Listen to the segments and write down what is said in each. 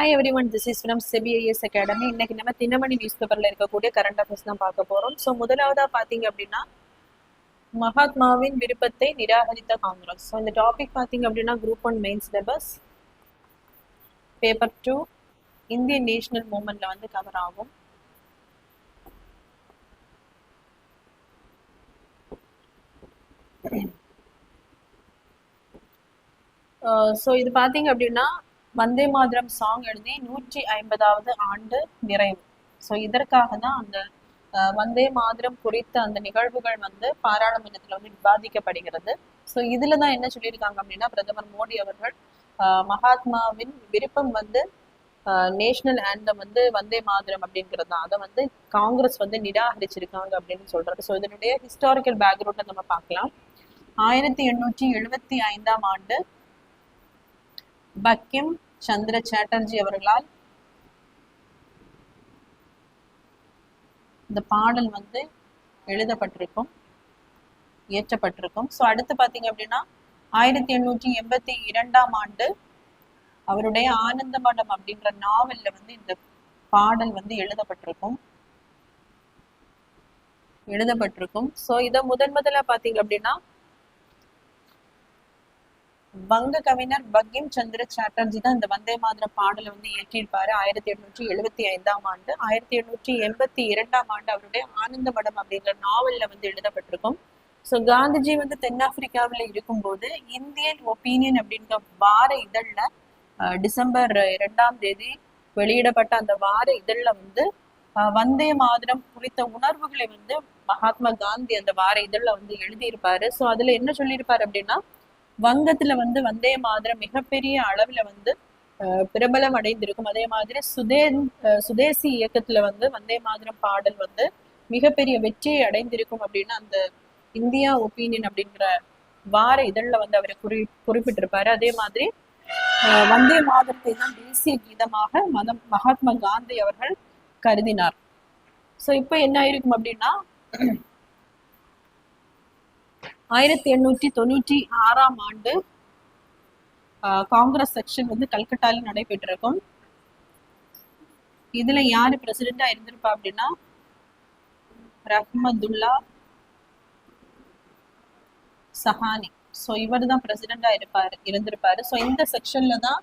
Hi every one, this is from CBIS academy. இன்னைக்கு நம்ம Dinamani news பேப்பர்ல இருக்கக்கூடிய கரண்ட் அஃபேர்ஸ் தான் பார்க்க போறோம். ஸோ முதலாவதா பாத்தீங்க அப்படின்னா மகாத்மாவின் விருப்பத்தை நிராகரித்த காங்கிரஸ். ஸோ இந்த டாபிக் பாத்தீங்க அப்படின்னா group 1 main syllabus paper 2 Indian national மூவ்மெண்ட்ல வந்து கவர் ஆகும். ஸோ இது பாத்தீங்க அப்படின்னா வந்தே மாதரம் சாங் எழுதி 150வது ஆண்டு நிறைவு. ஸோ இதற்காக தான் அந்த வந்தே மாதரம் குறித்த அந்த நிகழ்வுகள் வந்து பாராளுமன்றத்தில் வந்து விவாதிக்கப்படுகிறது. ஸோ இதுல தான் என்ன சொல்லியிருக்காங்க அப்படின்னா பிரதமர் மோடி அவர்கள் மகாத்மாவின் விருப்பம் வந்து நேஷனல் ஆண்டம் வந்து வந்தே மாதரம் அப்படிங்கிறது தான், அதை வந்து காங்கிரஸ் வந்து நிராகரிச்சிருக்காங்க அப்படின்னு சொல்றது. ஸோ இதனுடைய ஹிஸ்டாரிக்கல் பேக்ரவுண்டை நம்ம பார்க்கலாம். 1875ஆம் ஆண்டு பக்கிம் சந்திர சாட்டர்ஜி அவர்களால் இந்த பாடல் வந்து எழுதப்பட்டிருக்கும், இயற்றப்பட்டிருக்கும். ஸோ அடுத்து பார்த்தீங்க அப்படின்னா 1882ஆம் ஆண்டு அவருடைய ஆனந்த மடம் அப்படின்ற நாவல்ல வந்து இந்த பாடல் வந்து எழுதப்பட்டிருக்கும். ஸோ இதை முதல்ல பார்த்தீங்க அப்படின்னா வங்க கவிஞர் பங்கிம் சந்திர சாட்டர்ஜி தான் இந்த வந்தே மாதர பாடலை வந்து இயற்றியிருப்பாரு 1875ஆம் ஆண்டு. 1882ஆம் ஆண்டு அவருடைய ஆனந்த மடம் அப்படிங்கிற நாவல்ல வந்து எழுதப்பட்டிருக்கும். ஸோ காந்திஜி வந்து தென்னாப்பிரிக்காவில் இருக்கும்போது இந்தியன் ஒப்பீனியன் அப்படின்ற வார இதழ்ல டிசம்பர் 2ஆம் தேதி வெளியிடப்பட்ட அந்த வார இதழ்ல வந்து வந்தே மாதரம் குறித்த உணர்வுகளை வந்து மகாத்மா காந்தி அந்த வார இதழ்ல வந்து எழுதியிருப்பாரு. ஸோ அதுல என்ன சொல்லியிருப்பாரு அப்படின்னா வங்கத்துல வந்து வந்தே மாதரம் மிகப்பெரிய அளவுல வந்து பிரபலம் அடைந்திருக்கும். அதே மாதிரி சுதேசி இயக்கத்துல வந்து வந்தே மாதரம் பாடல் வந்து மிகப்பெரிய வெற்றியை அடைந்திருக்கும் அப்படின்னு அந்த இந்தியா ஒப்பீனியன் அப்படிங்கிற வார இதழ்ல வந்து அவரை குறிப்பிட்டிருப்பாரு. அதே மாதிரி வந்தே மாதரத்தை தான் தேசிய கீதமாக மகாத்மா காந்தி அவர்கள் கருதினார். ஸோ இப்போ என்ன ஆயிருக்கும் அப்படின்னா 1896ஆம் ஆண்டு காங்கிரஸ் செக்ஷன் வந்து கல்கட்டால நடைபெற்றிருக்கும். இதுல யாரு பிரசிடென்டா இருந்திருப்பா அப்படின்னா ரஹ்மதுல்லா சஹானி. ஸோ இவர் தான் பிரசிடென்டா இருந்திருப்பாரு. ஸோ இந்த செக்ஷன்ல தான்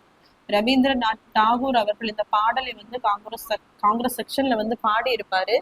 ரவீந்திரநாத் டாகூர் அவர்கள் இந்த பாடலை வந்து காங்கிரஸ் செக்ஷன்ல வந்து பாடி இருப்பாரு.